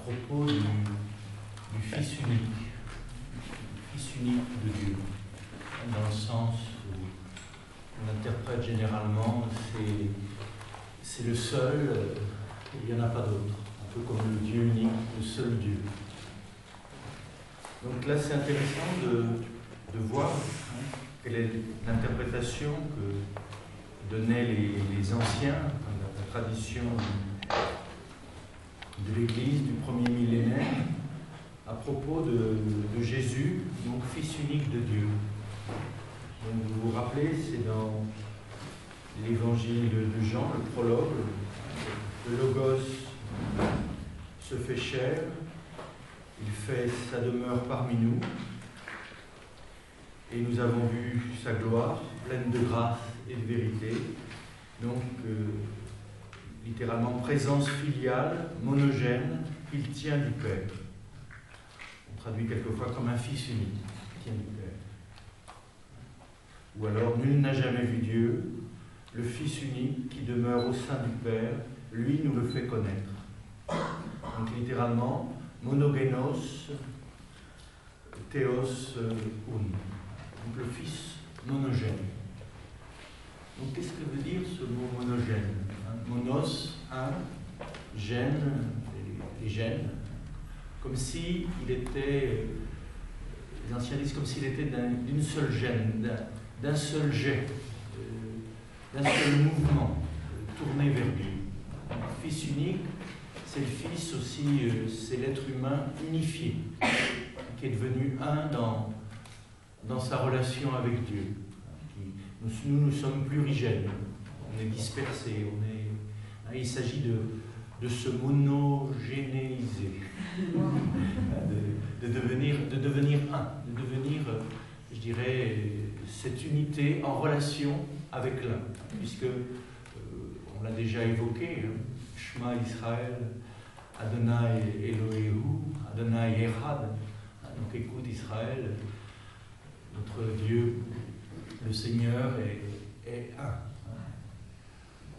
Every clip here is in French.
propos du Fils unique de Dieu, dans le sens où on interprète généralement, c'est le seul, il n'y en a pas d'autre, un peu comme le Dieu unique, le seul Dieu. Donc là, c'est intéressant de voir quelle est l'interprétation que donnaient les anciens, la tradition de l'Église du premier millénaire, à propos de Jésus, donc Fils unique de Dieu. Donc vous vous rappelez, c'est dans l'évangile de Jean, le prologue, le Logos se fait chair, il fait sa demeure parmi nous, et nous avons vu sa gloire, pleine de grâce et de vérité. Donc, littéralement, présence filiale, monogène, qu'il tient du Père. On traduit quelquefois comme un Fils unique, qui tient du Père. Ou alors, nul n'a jamais vu Dieu, le Fils unique qui demeure au sein du Père, lui nous le fait connaître. Donc, littéralement, monogénos, théos un. Donc, le Fils monogène. Donc, qu'est-ce que veut dire ce mot monogène? Monos, un, gène, les gènes, comme si il était, les anciens disent comme s'il était d'une seule gène, d'un seul jet, d'un seul mouvement, tourné vers Dieu. Le Fils unique, c'est le Fils aussi, c'est l'être humain unifié, qui est devenu un dans sa relation avec Dieu. Nous sommes plurigènes, on est dispersés, il s'agit de se monogénéiser, de devenir un, de devenir, je dirais, cette unité en relation avec l'un, puisque, on l'a déjà évoqué, Shema Israël, Adonai Elohehu, Adonai Echad, donc écoute Israël, notre Dieu, le Seigneur est un.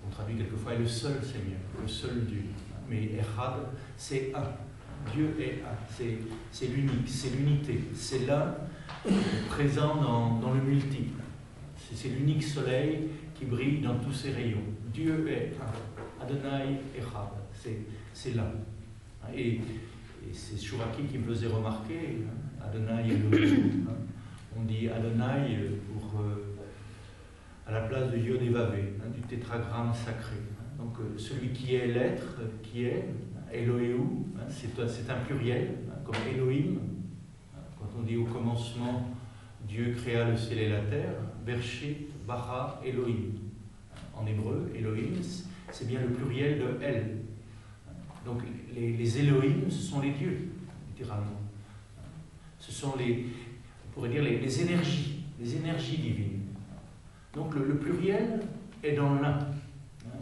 On traduit quelquefois le seul Seigneur, le seul Dieu. Mais Echad, c'est un. Dieu est un. C'est l'unique, c'est l'unité. C'est l'un présent dans le multiple. C'est l'unique soleil qui brille dans tous ses rayons. Dieu est un. Adonai Echad, c'est l'un. Et c'est Chouraki qui me faisait remarquer, Adonai Elohim. On dit Adonai à la place de Yod et Vavé, du tétragramme sacré. Donc celui qui est l'être, qui est Eloheu, c'est un pluriel, comme Elohim. Quand on dit au commencement, Dieu créa le ciel et la terre, Bershit bara Elohim. En hébreu, Elohim, c'est bien le pluriel de El. Donc les Elohim, ce sont les dieux, littéralement. Ce sont on pourrait dire les énergies divines. Donc le pluriel est dans l'un.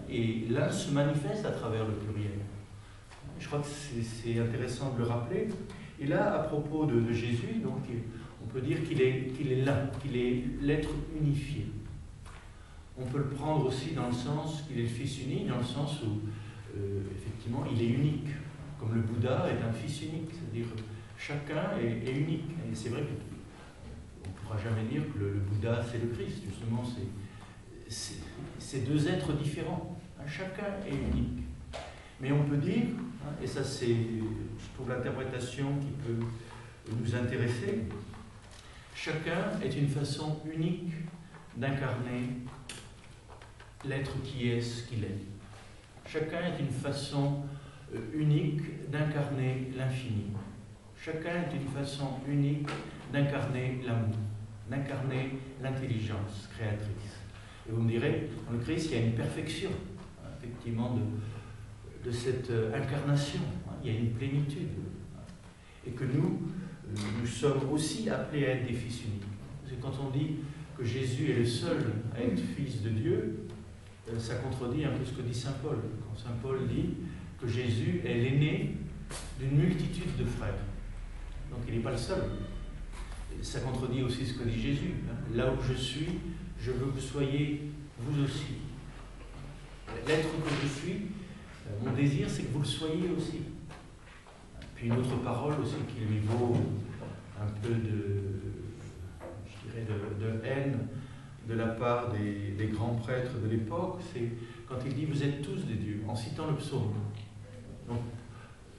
Et l'un se manifeste à travers le pluriel. Je crois que c'est intéressant de le rappeler. Et là, à propos de Jésus, donc, on peut dire qu'il est l'un, qu'il est l'être unifié. On peut le prendre aussi dans le sens qu'il est le Fils unique, dans le sens où, effectivement, il est unique. Comme le Bouddha est un Fils unique, c'est-à-dire chacun est unique. Et c'est vrai que on ne pourra jamais dire que le Bouddha c'est le Christ, justement, c'est deux êtres différents. Chacun est unique. Mais on peut dire, et ça c'est, je trouve l'interprétation qui peut nous intéresser, chacun est une façon unique d'incarner l'être qui est ce qu'il est. Chacun est une façon unique d'incarner l'infini. Chacun est une façon unique d'incarner l'amour, d'incarner l'intelligence créatrice. Et vous me direz, dans le Christ, il y a une perfection, effectivement, de cette incarnation. Il y a une plénitude. Et que nous sommes aussi appelés à être des fils uniques. Parce que quand on dit que Jésus est le seul à être fils de Dieu, ça contredit un peu ce que dit saint Paul. Quand saint Paul dit que Jésus est l'aîné d'une multitude de frères. Donc il n'est pas le seul. Ça contredit aussi ce que dit Jésus. Là où je suis, je veux que vous soyez vous aussi. L'être que je suis, mon désir, c'est que vous le soyez aussi. puis une autre parole aussi qui lui vaut un peu de haine de la part des grands prêtres de l'époque, c'est quand il dit « vous êtes tous des dieux », en citant le psaume. Donc,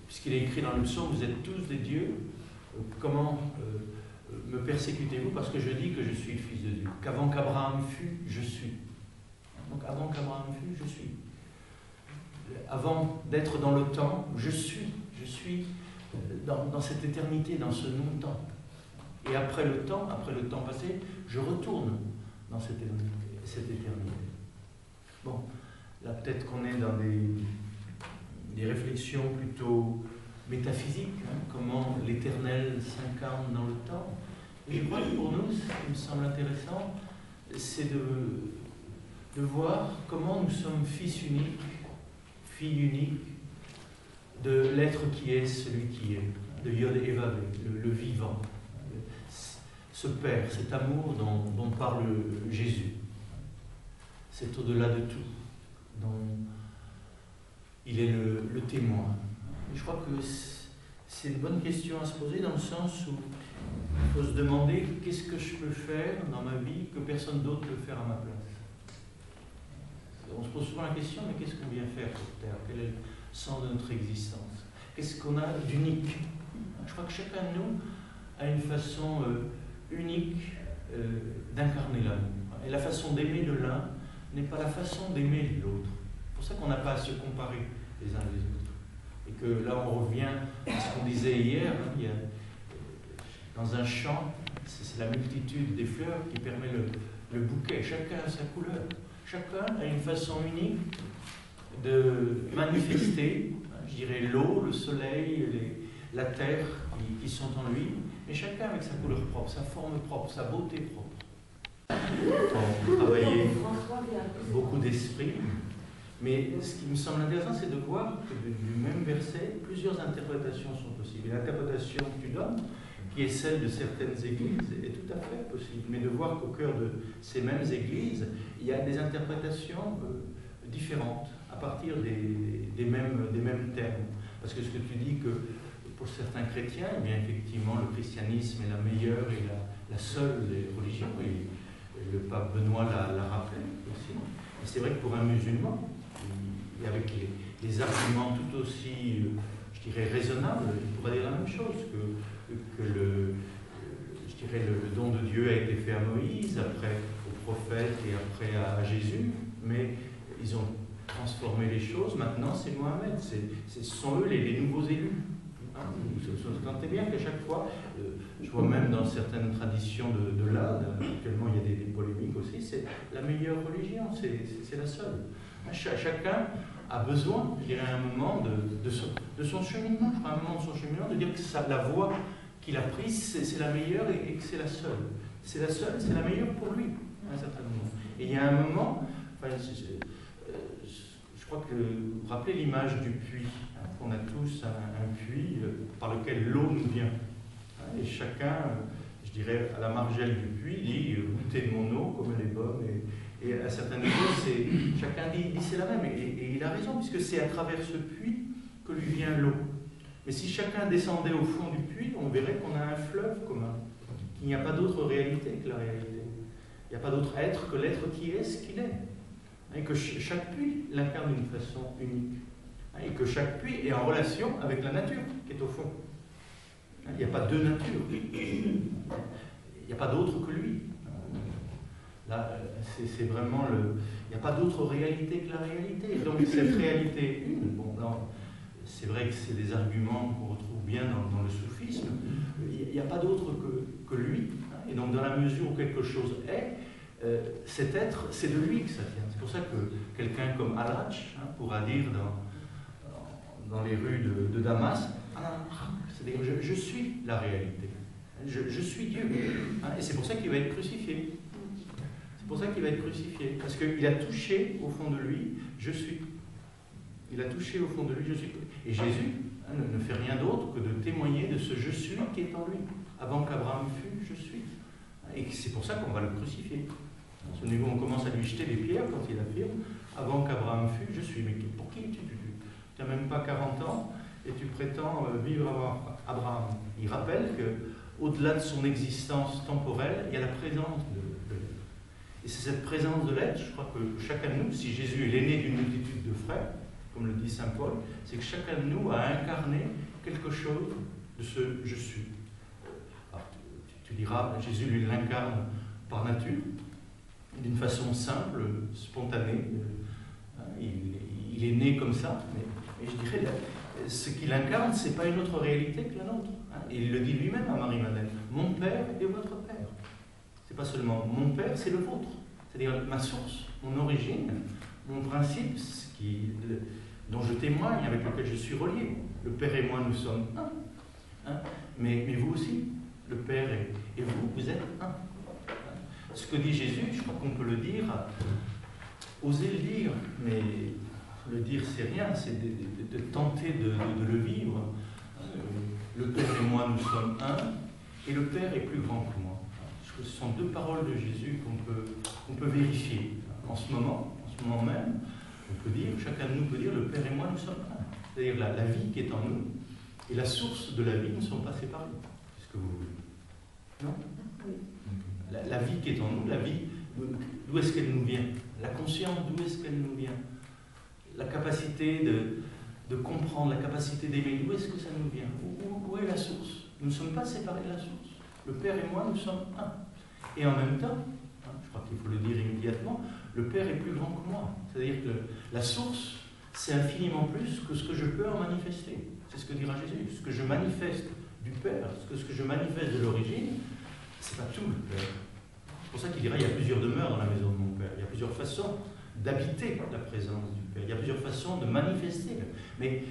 puisqu'il est écrit dans le psaume « vous êtes tous des dieux », comment me persécutez-vous parce que je dis que je suis le Fils de Dieu, qu'avant qu'Abraham fût, je suis. Donc avant qu'Abraham fût, je suis. Avant d'être dans le temps, je suis dans cette éternité, dans ce non-temps. Et après le temps passé, je retourne dans cette éternité. Bon, là peut-être qu'on est dans des réflexions plutôt métaphysiques, hein, comment l'éternel s'incarne dans le temps. Et je crois que pour nous, ce qui me semble intéressant, c'est de voir comment nous sommes fils uniques, filles uniques, de l'être qui est celui qui est, de Yod et Vav, le vivant. Ce Père, cet amour dont parle Jésus, c'est au-delà de tout, dont il est le témoin. Et je crois que c'est une bonne question à se poser dans le sens où il faut se demander qu'est-ce que je peux faire dans ma vie que personne d'autre peut faire à ma place. On se pose souvent la question, mais qu'est-ce qu'on vient faire sur Terre? Quel est le sens de notre existence? Qu'est-ce qu'on a d'unique? Je crois que chacun de nous a une façon unique d'incarner l'amour. Et la façon d'aimer de l'un n'est pas la façon d'aimer de l'autre. C'est pour ça qu'on n'a pas à se comparer les uns les autres. Et que là, on revient à ce qu'on disait hier, hein, il y a, dans un champ, c'est la multitude des fleurs qui permet le bouquet. Chacun a sa couleur. Chacun a une façon unique de manifester, je dirais, l'eau, le soleil, la terre qui sont en lui, mais chacun avec sa couleur propre, sa forme propre, sa beauté propre. On travaillait beaucoup d'esprit, mais ce qui me semble intéressant, c'est de voir que du même verset, plusieurs interprétations sont possibles. L'interprétation que tu donnes, qui est celle de certaines églises, est tout à fait possible. Mais de voir qu'au cœur de ces mêmes églises, il y a des interprétations différentes, à partir des mêmes termes. Parce que ce que tu dis que pour certains chrétiens, eh bien effectivement, le christianisme est la meilleure et la seule des religions, et le pape Benoît l'a rappelé aussi. Et c'est vrai que pour un musulman, et avec les arguments tout aussi, je dirais, raisonnables, il pourrait dire la même chose, que le don de Dieu a été fait à Moïse, après au prophète et après à Jésus, mais ils ont transformé les choses. Maintenant, c'est Mohamed, ce sont eux les nouveaux élus. Hein, vous sentez bien qu'à chaque fois, je vois même dans certaines traditions de l'Inde, actuellement il y a des polémiques aussi, c'est la meilleure religion, c'est la seule. Chacun a besoin, je dirais, à un moment de son cheminement, je crois, à un moment de son cheminement, de dire que la voie qu'il a prise, c'est la meilleure et que c'est la seule. C'est la seule, c'est la meilleure pour lui, à un certain moment. Et il y a un moment, enfin, je crois que vous vous rappelez l'image du puits, hein, qu'on a tous un puits par lequel l'eau nous vient. Hein, et chacun, je dirais, à la margelle du puits, dit « goûtez de mon eau, comme elle est bonne ». Et à certains niveaux, chacun dit c'est la même. Et il a raison, puisque c'est à travers ce puits que lui vient l'eau. Mais si chacun descendait au fond du puits, on verrait qu'on a un fleuve commun, qu'il n'y a pas d'autre réalité que la réalité. Il n'y a pas d'autre être que l'être qui est ce qu'il est. Et que chaque puits l'incarne d'une façon unique. Et que chaque puits est en relation avec la nature qui est au fond. Il n'y a pas deux natures. Il n'y a pas d'autre que lui. Là, c'est vraiment il n'y a pas d'autre réalité que la réalité. Donc cette réalité une, bon, c'est vrai que c'est des arguments qu'on retrouve bien dans le soufisme, il n'y a pas d'autre que lui. Hein, et donc dans la mesure où quelque chose est, cet être, c'est de lui que ça vient. C'est pour ça que quelqu'un comme Al-Hajj pourra dire dans les rues de Damas, c'est-à-dire je suis la réalité. Je suis Dieu. Hein, et c'est pour ça qu'il va être crucifié. C'est pour ça qu'il va être crucifié. Parce qu'il a touché au fond de lui, je suis. Il a touché au fond de lui, je suis. Et Jésus ne fait rien d'autre que de témoigner de ce je suis qui est en lui. Avant qu'Abraham fût, je suis. Et c'est pour ça qu'on va le crucifier. À ce niveau, on commence à lui jeter des pierres quand il affirme avant qu'Abraham fût, je suis. Mais pour qui tu n'as même pas 40 ans et tu prétend vivre avant Abraham. Il rappelle qu'au-delà de son existence temporelle, il y a la présence de l'être. Et c'est cette présence de l'être, je crois que chacun de nous, si Jésus est l'aîné d'une multitude de frères, comme le dit saint Paul, c'est que chacun de nous a incarné quelque chose de ce « je suis ». Alors, tu diras, Jésus lui l'incarne par nature, d'une façon simple, spontanée. Il est né comme ça, mais je dirais, ce qu'il incarne, ce n'est pas une autre réalité que la nôtre. Et il le dit lui-même à Marie-Madeleine. Mon Père est votre Père. Ce n'est pas seulement mon Père, c'est le vôtre. C'est-à-dire ma source, mon origine, mon principe, dont je témoigne, avec lequel je suis relié. Le Père et moi, nous sommes un. Mais vous aussi, le Père et vous êtes un. Ce que dit Jésus, je crois qu'on peut le dire, oser le dire, mais le dire c'est rien, c'est de tenter de le vivre. Le Père et moi, nous sommes un, et le Père est plus grand que moi. Je crois que ce sont deux paroles de Jésus qu'on peut vérifier. En ce moment même, on peut dire, chacun de nous peut dire, le Père et moi, nous sommes un. C'est-à-dire la vie qui est en nous et la source de la vie ne sont pas séparées. C'est ce que vous voulez. Non ? La vie qui est en nous, la vie, d'où est-ce qu'elle nous vient? La conscience, d'où est-ce qu'elle nous vient? La capacité de comprendre, la capacité d'aimer, d'où est-ce que ça nous vient? Où est la source? Nous ne sommes pas séparés de la source. Le Père et moi, nous sommes un. Et en même temps, je crois qu'il faut le dire immédiatement, le Père est plus grand que moi. C'est-à-dire que la source, c'est infiniment plus que ce que je peux en manifester. C'est ce que dira Jésus. Ce que je manifeste du Père, ce que je manifeste de l'origine, c'est pas tout le Père. C'est pour ça qu'il dira il y a plusieurs demeures dans la maison de mon Père. Il y a plusieurs façons d'habiter la présence du Père. Il y a plusieurs façons de manifester. Mais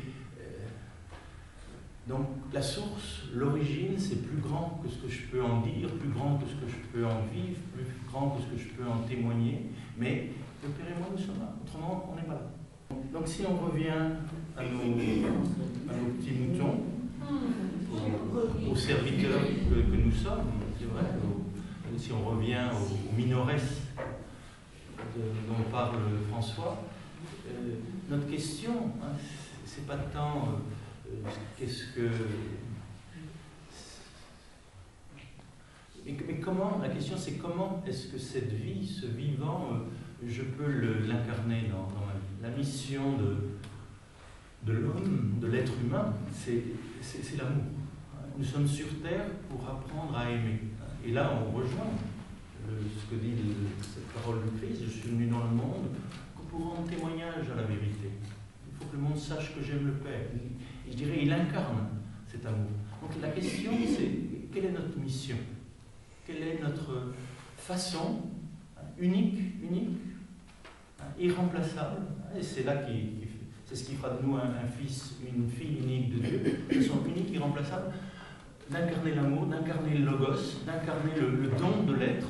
donc la source, l'origine, c'est plus grand que ce que je peux en dire, plus grand que ce que je peux en vivre, plus grand que ce que je peux en témoigner. Mais le Père et moi, nous sommes là. Autrement, on n'est pas là. Donc si on revient à nos petits moutons, aux serviteurs que nous sommes, c'est vrai, si on revient aux minores dont parle François, notre question, c'est pas tant qu'est-ce que... Mais comment, la question c'est comment est-ce que cette vie, ce vivant, je peux l'incarner dans ma vie. La mission de l'homme, de l'être humain, c'est l'amour. Nous sommes sur terre pour apprendre à aimer. Et là, on rejoint ce que dit cette parole du Christ, je suis venu dans le monde pour rendre témoignage à la vérité. Il faut que le monde sache que j'aime le Père. Et je dirais, il incarne cet amour. Donc la question, c'est quelle est notre mission? Quelle est notre façon unique, irremplaçable? Et c'est là c'est ce qui fera de nous un fils, une fille unique de Dieu, de façon unique, irremplaçable, d'incarner l'amour, d'incarner le logos, d'incarner le don de l'être,